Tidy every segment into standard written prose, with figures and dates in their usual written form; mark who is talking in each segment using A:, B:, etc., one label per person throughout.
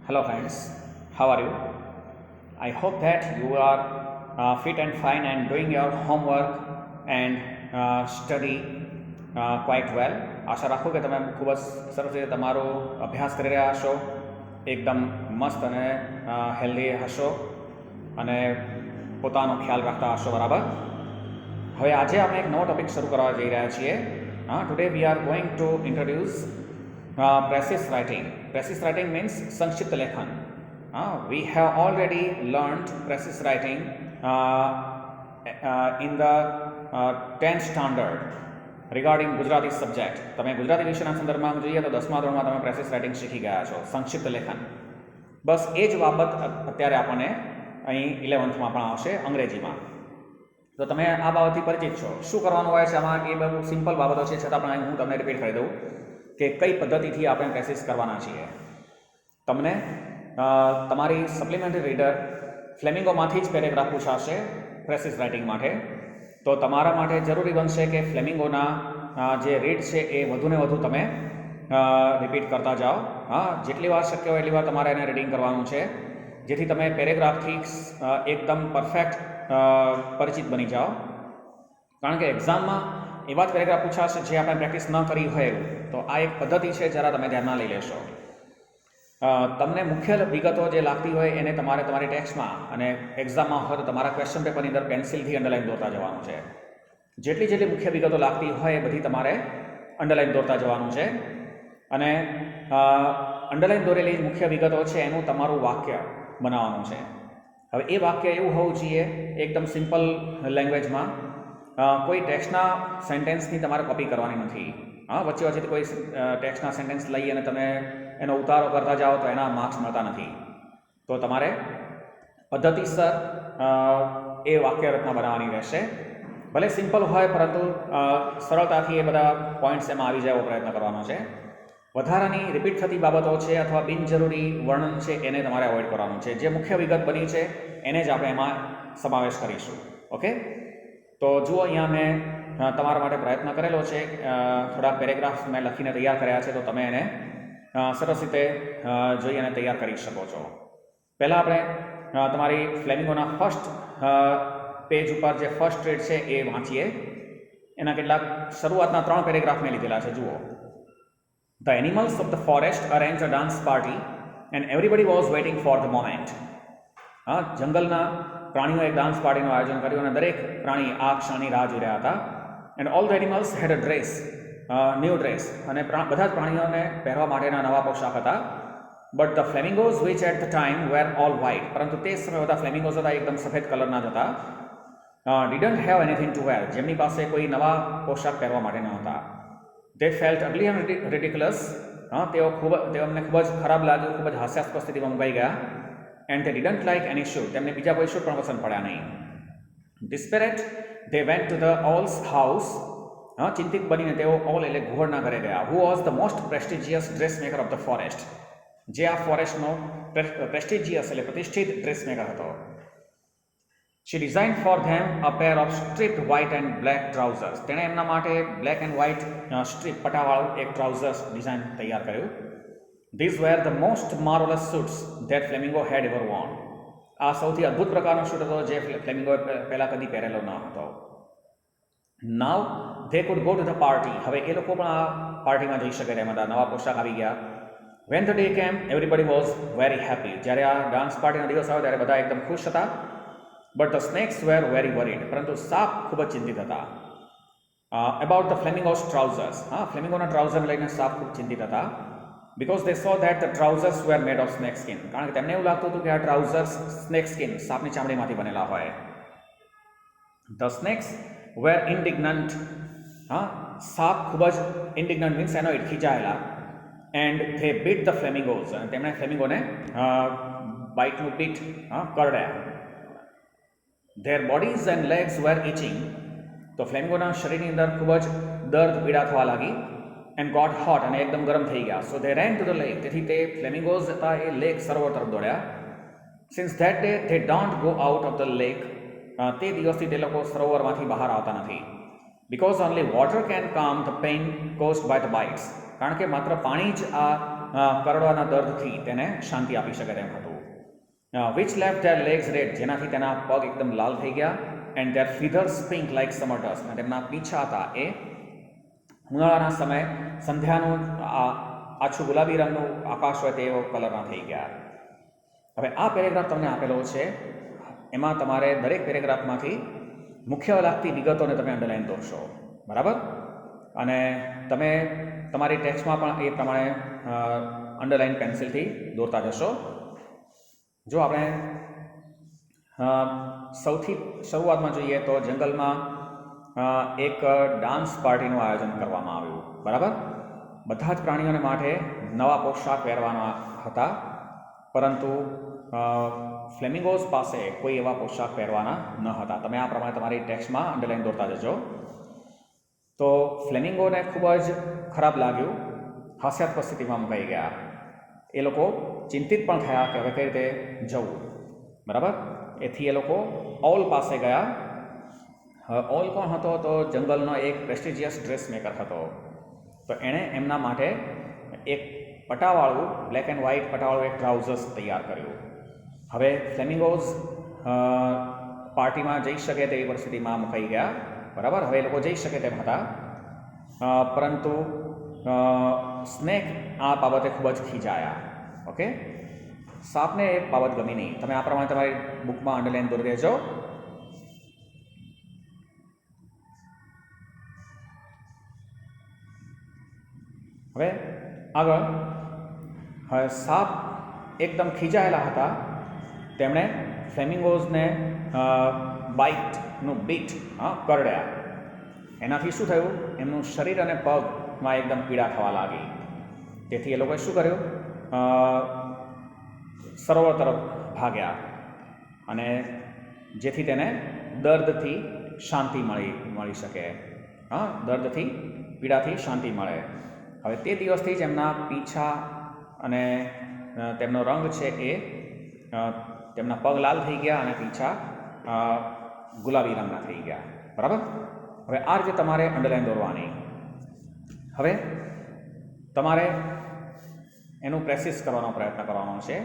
A: Hello, friends. How are you? I hope that you are fit and fine and doing your homework and study quite well. આશા રાખું કે તમે ખૂબ જ સરસ રીતે તમારો અભ્યાસ કરી રહ્યા હશો, એકદમ મસ્ત અને હેલ્ધી હશો અને પોતાનો ખ્યાલ રાખતા હશો. બરાબર. હવે આજે આપણે એક નવો ટોપિક શરૂ કરવા જઈ રહ્યા છીએ. Today we are going to introduce precis writing. Precis writing means સંક્ષિપ્ત લેખન. We have already learned precise writing in the 10th standard regarding Gujarati subject. તમે ગુજરાતી વિષયના સંદર્ભમાં જોઈએ તો 10મા ધોરણમાં તમે પ્રેસિસ રાઇટિંગ શીખી ગયા છો, સંક્ષિપ્ત લેખન. બસ એ જ બાબત અત્યારે આપણને અહીં 11thમાં પણ આવશે અંગ્રેજીમાં. તો તમે આ બાબતથી પરિચિત છો. શું કરવાનું હોય છે આમાં એ બહુ સિમ્પલ બાબતો છે, છતાં પણ હું તમને રિપીટ કરી દઉં કે કઈ પદ્ધતિથી આપણે પ્રેક્ટિસ કરવાના છીએ. તમને તમારી સપ્લિમેન્ટરી રીડર ફ્લેમિંગોમાંથી જ પેરેગ્રાફ પૂછાશે પ્રેસિસ રાઇટિંગ માટે. તો તમારા માટે જરૂરી બનશે કે ફ્લેમિંગોના જે રીડ છે એ વધુને વધુ તમે રિપીટ કરતા જાઓ. જેટલી વાર શક્ય હોય એટલી વાર તમારે એને રીડિંગ કરવાનું છે, જેથી તમે પેરેગ્રાફથી એકદમ પરફેક્ટ પરિચિત બની જાઓ. કારણ કે એક્ઝામમાં એવા જ પેરેગ્રાફ પૂછાશે જે આપણે પ્રેક્ટિસ ન કરી હોય એવું. તો આ એક પદ્ધતિ છે, જરા તમે ધ્યાનમાં લઈ લેશો. તમને મુખ્ય વિગતો જે લાગતી હોય એને તમારે તમારી ટેક્સ્ટમાં અને એક્ઝામમાં હોય તો તમારા ક્વેશ્ચન પેપરની અંદર પેન્સિલથી અંડરલાઇન દોરતા જવાનું છે. જેટલી જેટલી મુખ્ય વિગતો લાગતી હોય એ બધી તમારે અંડરલાઇન દોરતા જવાનું છે. અને અંડરલાઇન દોરેલી મુખ્ય વિગતો છે એનું તમારું વાક્ય બનાવવાનું છે. હવે એ વાક્ય એવું હોવું જોઈએ એકદમ સિમ્પલ લેંગ્વેજમાં. કોઈ ટેક્સ્ટના સેન્ટેન્સની તમારે કોપી કરવાની નથી. વચ્ચે વચ્ચેથી કોઈ ટેક્સ્ટના સેન્ટેન્સ લઈ અને તમે એનો ઉતારો કરતા જાઓ તો એના માર્ક્સ મળતા નથી. તો તમારે પદ્ધતિસર એ વાક્ય રચના બનાવવાની રહેશે. ભલે સિમ્પલ હોય પરંતુ સરળતાથી એ બધા પોઈન્ટ્સ એમાં આવી જાય એવો પ્રયત્ન કરવાનો છે. વધારાની રિપીટ થતી બાબતો છે અથવા બિનજરૂરી વર્ણન છે એને તમારે અવોઇડ કરવાનું છે. જે મુખ્ય વિગત બની છે એને જ આપણે એમાં સમાવેશ કરીશું. ઓકે, તો જુઓ અહીંયા મેં તમારા માટે પ્રયત્ન કરેલો છે. થોડા પેરેગ્રાફ્સ મેં લખીને તૈયાર કર્યા છે, તો તમે એને સરસ રીતે જોઈ અને તૈયાર કરી શકો છો. પહેલાં આપણે તમારી ફ્લેમિંગોના ફર્સ્ટ પેજ ઉપર જે ફર્સ્ટ રીડ છે એ વાંચીએ. એના કેટલાક શરૂઆતના 3 પેરેગ્રાફ મેં લીધેલા છે. જુઓ. The animals of the forest arranged a dance party and everybody was waiting for the moment. જંગલના પ્રાણીઓ એક ડાન્સ પાર્ટીનું આયોજન કર્યું અને દરેક પ્રાણી આ ક્ષણની રાહ જોઈ રહ્યા હતા. And all the animals had a dress, new dress, અને બધા જ પ્રાણીઓને પહેરવા માટેના નવા પોશાક હતા. But the flamingos which at the time were all white, પરંતુ તે સમયે બધા ફ્લેમિંગોઝ હતા એકદમ સફેદ કલરના જ હતા. ડીડન્ટ હેવ એનીથિંગ ટુ વેર, જેમની પાસે કોઈ નવા પોશાક પહેરવા માટે ન હતા. દે ફેલ્ટ અગલી એન્ડ રિડિક્યુલસ, તેમને ખૂબ જ ખરાબ લાગ્યું, ખૂબ જ હાસ્યાસ્પદ સ્થિતિમાં મુકાઈ ગયા. And they didn't like any shoe, તેમને બીજા કોઈ શૂટ પણ પસંદ પડ્યા નહીં. Desperate, they went to the owl's house, ચિંતિત બનીને તેઓ ઓલ એટલે ઘુવડના ઘરે ગયા. Who was the most prestigious dressmaker of the forest, જે આ ફોરેસ્ટનો પ્રેસ્ટિજિયસ એટલે પ્રતિષ્ઠિત ડ્રેસમેકર હતો. She designed for them a pair of striped white and black trousers, તેણે એમના માટે બ્લેક એન્ડ વ્હાઇટ સ્ટ્રીપ પટાવાળું એક ટ્રાઉઝર્સ ડિઝાઇન તૈયાર કર્યું. These were the most marvelous suits that Flamingo had ever worn. આ સૌથી અદ્ભુત પ્રકારનો શૂટ હતો જે ફ્લેમિંગોએ પહેલાં કદી પહેરેલો ન હતો. Now they could go to the party. હવે એ લોકો પણ આ પાર્ટીમાં જઈ શકે તેમ હતા. નવા પોશાક આવી ગયા. When the day came, everybody was very happy. જ્યારે આ ડાન્સ પાર્ટીનો દિવસ આવ્યો ત્યારે બધા એકદમ ખુશ હતા. But the snakes were very worried. પરંતુ સાપ ખૂબ જ ચિંતિત હતા. About the flamingo's trousers. ફ્લેમિંગોના ટ્રાઉઝર લઈને સાપ ખૂબ ચિંતિત હતા. Because they saw that the trousers were made of snake skin. કારણ કે તેમને એવું લાગતું હતું કે આ ટ્રાઉઝર્સ સ્નેક સ્કિન, સાપની ચામડીમાંથી બનેલા હોય. The snakes were indignant. સાપ ખૂબ જ indignant મીન્સ એનો ખીજાયેલા. And they beat the flamingos. અને તેમણે ફ્લેમિંગોને બાઇટનું પીઠ કરડ્યા. Their bodies and legs were itching. તો ફ્લેમિંગોના શરીરની અંદર ખૂબ જ દર્દ પીડા થવા લાગી. And got hot, અને એકદમ ગરમ થઈ ગયા. So they ran to the lake. તેથી તે ફ્લેમિંગોઝ હતા એ લેક સરોવર તરફ દોડ્યા. Since that day they don't go out of the lake. તે દિવસથી તે લોકો સરોવરમાંથી બહાર આવતા નથી. Because only water can calm the pain caused by the bites. કારણ કે માત્ર પાણી જ આ કરડવાના દર્દથી તેને શાંતિ આપી શકે તેમ હતું. Which left their legs red, જેનાથી તેના પગ એકદમ લાલ થઈ ગયા. And their feathers pink like summer dust, અને તેમના પીછા હતા એ ઉનાળાના સમયે સંધ્યાનું આછું ગુલાબી રંગનું આકાશ હોય તેવો કલરના થઈ ગયા. હવે આ પેરેગ્રાફ તમને આપેલો છે, એમાં તમારે દરેક પેરેગ્રાફમાંથી મુખ્ય લાગતી વિગતોને તમે અંડરલાઈન દોરશો, બરાબર? અને તમે તમારી ટેક્સ્ટમાં પણ એ પ્રમાણે અંડરલાઈન પેન્સિલથી દોરતા જશો. જો આપણે સૌથી શરૂઆતમાં જોઈએ તો જંગલમાં એક ડાન્સ પાર્ટીનું આયોજન કરવામાં આવ્યું, બરાબર? બધા જ પ્રાણીઓને માટે નવા પોશાક પહેરવાના હતા, પરંતુ ફ્લેમિંગોઝ પાસે કોઈ એવા પોશાક પહેરવાના ન હતા. તમે આ પ્રમાણે તમારી ટેક્સ્ટમાં અંડરલાઈન દોરતા જજો. તો ફ્લેમિંગોને ખૂબ જ ખરાબ લાગ્યું, હાસ્યાસ્પદ સ્થિતિમાં મુકાઈ ગયા. એ લોકો ચિંતિત પણ થયા કે હવે કઈ રીતે જવું, બરાબર? એથી એ લોકો ઓલ પાસે ગયા. ઓલ કોણ હતો? તો જંગલનો એક પ્રેસ્ટિજિયસ ડ્રેસ મેકર હતો. તો એણે એમના માટે એક પટાવાળું, બ્લેક એન્ડ વ્હાઇટ પટાવાળું એક ટ્રાઉઝર્સ તૈયાર કર્યું. હવે ફ્લેમિંગોઝ પાર્ટીમાં જઈ શકે તેવી પરિસ્થિતિમાં મુકાઈ ગયા, બરાબર? હવે એ લોકો જઈ શકે તેમ હતા, પરંતુ સ્નેક આ બાબતે ખૂબ જ ખીજાયા. ઓકે, સાપને એક બાબત ગમી નહીં. તમે આ પ્રમાણે તમારી બુકમાં અંડરલાઈન દોરી દેજો. હવે આગળ, હવે સાપ એકદમ ખીજાયેલા હતા. તેમણે ફ્લેમિંગોઝને બીટ કરડ્યા. એનાથી શું થયું? એમનું શરીર અને પગમાં એકદમ પીડા થવા લાગી. તેથી એ લોકોએ શું કર્યું? સરોવર તરફ ભાગ્યા, અને જેથી તેને દર્દથી શાંતિ મળી શકે. દર્દથી, પીડાથી શાંતિ મળે. હવે તે દિવસથી જ એમના પીછા અને તેમનો રંગ છે એ તેમના પગ લાલ થઈ ગયા અને પીછા ગુલાબી રંગના થઈ ગયા, બરાબર? હવે આ રીતે તમારે અંડરલાઈન દોરવાની. હવે તમારે એનું પ્રેક્ટિસ કરવાનો પ્રયત્ન કરવાનો છે.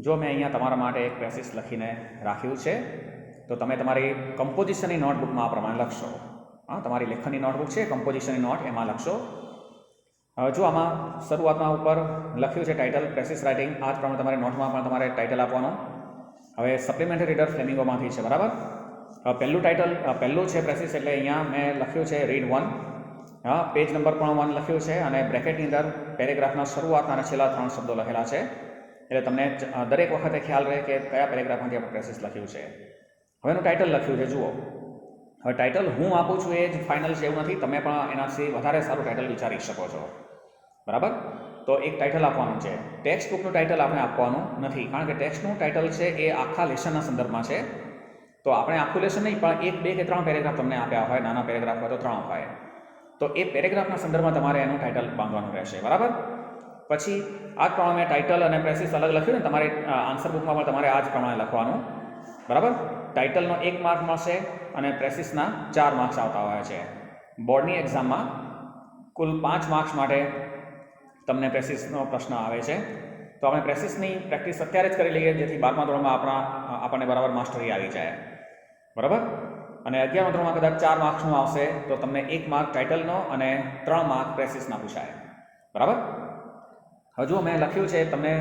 A: જો મેં અહીંયા તમારા માટે એક પ્રેક્ટિસ લખીને રાખ્યું છે, તો તમે તમારી કમ્પોઝિશનની નોટબુકમાં આ પ્રમાણે લખશો. તમારી લેખનની નોટબુક છે, કમ્પોઝિશનની નોટ, એમાં લખશો. જો આમાં શરૂઆતમાં ઉપર લખ્યું છે ટાઇટલ પ્રેક્ટિસ રાઇટિંગ, આ જ પ્રમાણે તમારી નોટમાં પણ તમારે ટાઇટલ આપવાનું. હવે સપ્લિમેન્ટરી રીડર ફ્લેમિંગોમાંથી છે, બરાબર? પહેલું છે પ્રેક્ટિસ, એટલે અહીંયા મેં લખ્યું છે રીડ 1. પેજ નંબર પણ 1 લખ્યું છે, અને બ્રેકેટની અંદર પેરેગ્રાફના શરૂઆતના અને છેલ્લા 3 શબ્દો લખેલા છે, એટલે તમને દરેક વખતે ખ્યાલ રહે કે કયા પેરેગ્રાફમાંથી આપણે પ્રેક્ટિસ લખ્યું છે. હવે એનું ટાઇટલ લખ્યું છે, જુઓ. હવે ટાઇટલ હું આપું છું એ જ ફાઇનલ છે એવું નથી, તમે પણ એનાથી વધારે સારું ટાઇટલ વિચારી શકો છો, બરાબર? તો એક ટાઇટલ આપવાનું છે. ટેક્સ્ટ બુકનું ટાઇટલ આપણે આપવાનું નથી, કારણ કે ટેક્સ્ટનું ટાઇટલ છે એ આખા લેસનના સંદર્ભમાં છે. તો આપણે આખું લેસન નહીં, પણ 1, 2 કે 3 પેરેગ્રાફ તમને આપ્યા હોય, નાના પેરેગ્રાફ હોય તો 3 હોય, તો એ પેરેગ્રાફના સંદર્ભમાં તમારે એનું ટાઇટલ બાંધવાનું રહેશે, બરાબર? પછી આ જ પ્રમાણે ટાઇટલ અને પ્રેસિસ અલગ લખ્યું ને, તમારે આન્સર બુકમાં પણ તમારે આ જ પ્રમાણે લખવાનું, બરાબર? ટાઇટલનો 1 માર્ક મળશે અને પ્રેસિસના 4 માર્ક્સ આવતા હોય છે. બોર્ડની એક્ઝામમાં કુલ 5 માર્ક્સ માટે તમને પ્રેસિસનો પ્રશ્ન આવે છે. તો આપણે પ્રેસિસની પ્રેક્ટિસ અત્યારે જ કરી લઈએ, જેથી 12મા ધોરણમાં આપણને બરાબર માસ્ટરી આવી જાય, બરાબર? અને 11મા ધોરણમાં કદાચ 4 માર્ક્સનું આવશે, તો તમને 1 માર્ક ટાઇટલનો અને 3 માર્ક પ્રેસિસના પૂછાય, બરાબર? હજુ મેં લખ્યું છે તમે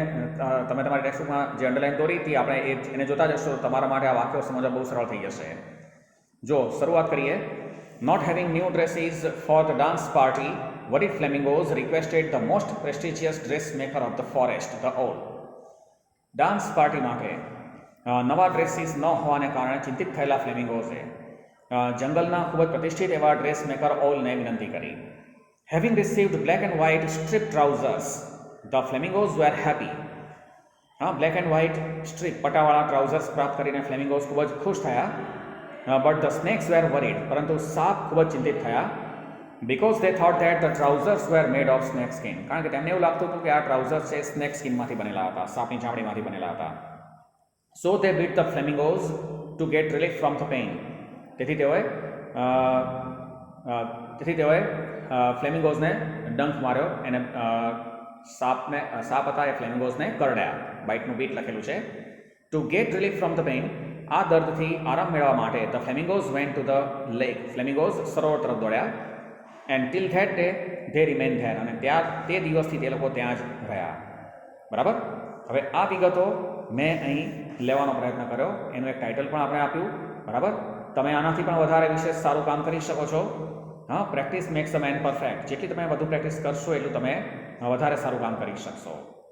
A: તમારી ટેક્સ્ટબુકમાં જે અંડરલાઈન દોરી હતી, આપણે એને જોતા જશો, તમારા માટે આ વાક્યો સમજવા બહુ સરળ થઈ જશે. જો શરૂઆત કરીએ. Not having new dresses for the dance party, worried flamingos requested the most prestigious dressmaker of the forest, the owl. Dance party માટે નવા ડ્રેસીસ ન હોવાને કારણે ચિંતિત થયેલા ફ્લેમિંગોઝે જંગલના ખૂબ જ પ્રતિષ્ઠિત એવા ડ્રેસ મેકર ઓલને વિનંતી કરી. Having received black and white stripe trousers, the flamingos were happy. Black and white stripe પટાવાળા ટ્રાઉઝર્સ પ્રાપ્ત કરીને ફ્લેમિંગોઝ ખૂબ જ ખુશ થયા. But the snakes were worried, પરંતુ સાપ ખૂબ જ ચિંતિત થયા. Because they thought that the trousers were made of snake skin. કારણ કે તેમને એવું લાગતું હતું કે આ ટ્રાઉઝર્સ છે સ્નેક સ્કિનમાંથી બનેલા હતા, સાપની ચામડીમાંથી બનેલા હતા. So they beat the flamingos to get relief from the pain. તેથી તેઓએ ફ્લેમિંગોઝને ડંખ માર્યો એને સાપ હતા એ ફ્લેમિંગોઝને કરડ્યા, બાઇટનું બીટ લખેલું છે. To get relief from the pain, આ દર્દથી આરામ મેળવવા માટે the flamingos went to the lake, flamingos સરોવર તરફ દોડ્યા. And till that day they remain there, અને તે દિવસથી તે લોકો ત્યાં જ રહ્યા. બરાબર. હવે આ વિગતો મેં અહીં લેવાનો પ્રયત્ન કર્યો, એનું એક ટાઇટલ પણ આપણે આપ્યું. બરાબર. તમે આનાથી પણ વધારે વિશેષ સારું કામ કરી શકો છો. હા, પ્રેક્ટિસ મેક્સ અ મેન પરફેક્ટ. જેટલી તમે વધુ પ્રેક્ટિસ કરશો એટલું તમે વધારે સારું કામ કરી શકશો.